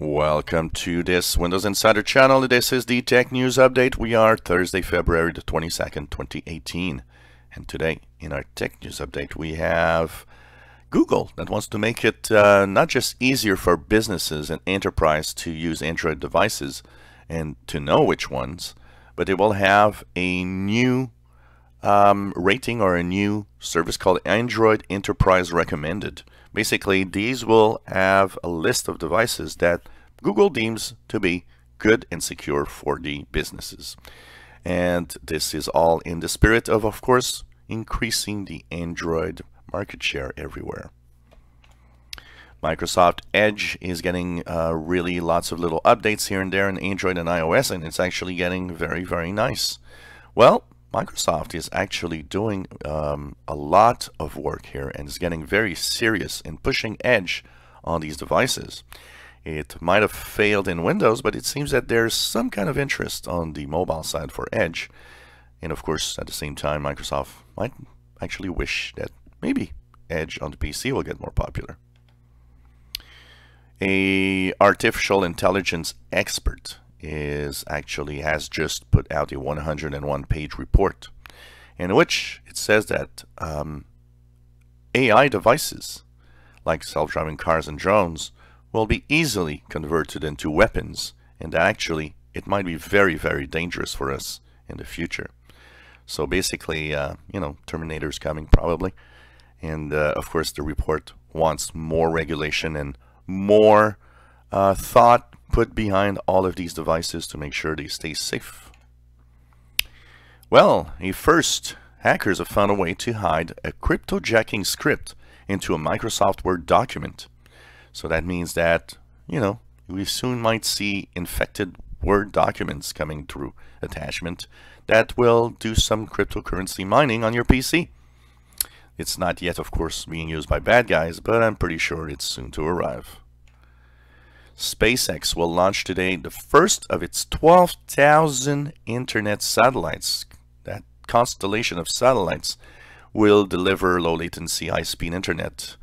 Welcome to this Windows Insider channel. This is the Tech News Update. We are Thursday, February the 22nd, 2018. And today, in our Tech News Update, we have Google that wants to make it not just easier for businesses and enterprise to use Android devices and to know which ones, but it will have a new rating or a new service called Android Enterprise Recommended. Basically, these will have a list of devices that Google deems to be good and secure for the businesses. And this is all in the spirit of course, increasing the Android market share everywhere. Microsoft Edge is getting really lots of little updates here and there in Android and iOS, and it's actually getting very, very nice. Well, Microsoft is actually doing a lot of work here and is getting very serious in pushing Edge on these devices. It might have failed in Windows, but it seems that there's some kind of interest on the mobile side for Edge. And of course, at the same time, Microsoft might actually wish that maybe Edge on the PC will get more popular. A artificial intelligence expert has just put out a 101-page report in which it says that AI devices like self-driving cars and drones will be easily converted into weapons, and that actually it might be very, very dangerous for us in the future. So basically, Terminator's coming probably, and of course the report wants more regulation and more thought put behind all of these devices to make sure they stay safe. Well, hackers have found a way to hide a cryptojacking script into a Microsoft Word document. So that means that, we soon might see infected Word documents coming through attachment that will do some cryptocurrency mining on your PC. It's not yet, of course, being used by bad guys, but I'm pretty sure it's soon to arrive. SpaceX will launch today the first of its 12,000 internet satellites. That constellation of satellites will deliver low latency, high speed internet.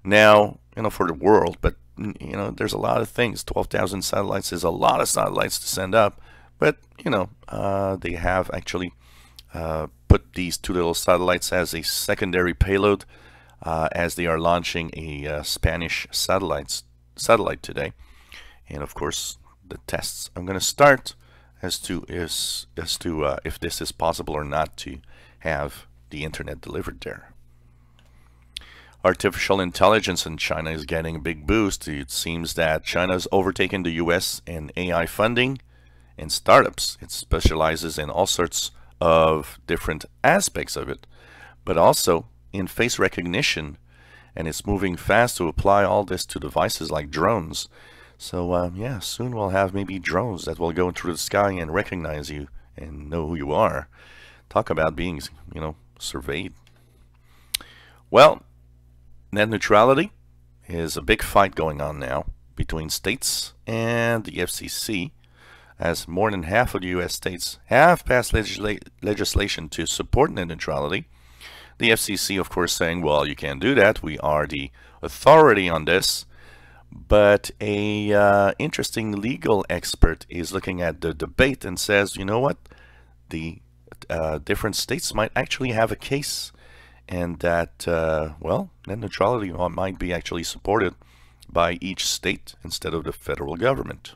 Now, for the world, but there's a lot of things. 12,000 satellites is a lot of satellites to send up, but they have actually put these two little satellites as a secondary payload as they are launching a Spanish satellite today. And of course, the tests are going to start as to if this is possible or not to have the internet delivered there. Artificial intelligence in China is getting a big boost. It seems that China has overtaken the US in AI funding and startups. It specializes in all sorts of different aspects of it, but also in face recognition, and it's moving fast to apply all this to devices like drones. So yeah, soon we'll have maybe drones that will go through the sky and recognize you and know who you are. Talk about being, surveyed. Well, net neutrality is a big fight going on now between states and the FCC, as more than half of the US states have passed legislation to support net neutrality. The FCC, of course, saying, well, you can't do that. We are the authority on this. But a interesting legal expert is looking at the debate and says, you know what? The different states might actually have a case, and that, net neutrality might be actually supported by each state instead of the federal government.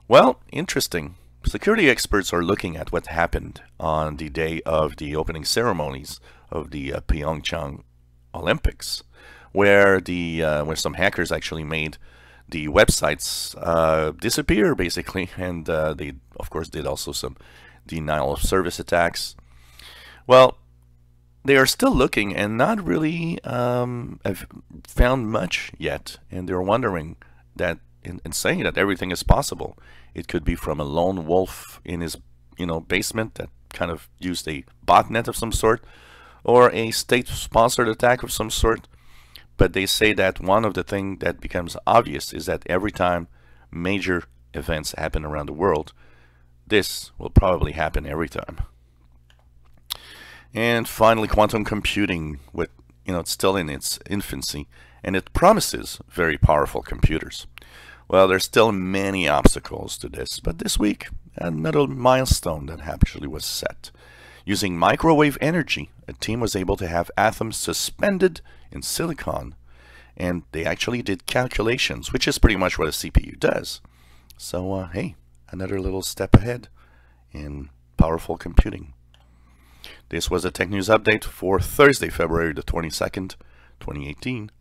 Well, interesting. Security experts are looking at what happened on the day of the opening ceremonies of the Pyeongchang Olympics, where some hackers actually made the websites disappear, basically, and they, of course, did also some denial of service attacks. Well, they are still looking and not really have found much yet, and they're wondering that, in saying that everything is possible. It could be from a lone wolf in his basement that kind of used a botnet of some sort, or a state-sponsored attack of some sort. But they say that one of the things that becomes obvious is that every time major events happen around the world, this will probably happen every time. And finally, quantum computing, it's still in its infancy, and it promises very powerful computers. Well, there's still many obstacles to this, but this week, another milestone that actually was set. Using microwave energy, a team was able to have atoms suspended in silicon, and they actually did calculations, which is pretty much what a CPU does. So, hey, another little step ahead in powerful computing. This was a Tech News Update for Thursday, February the 22nd, 2018.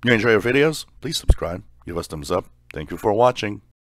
You enjoy our videos? Please subscribe, give us thumbs up. Thank you for watching.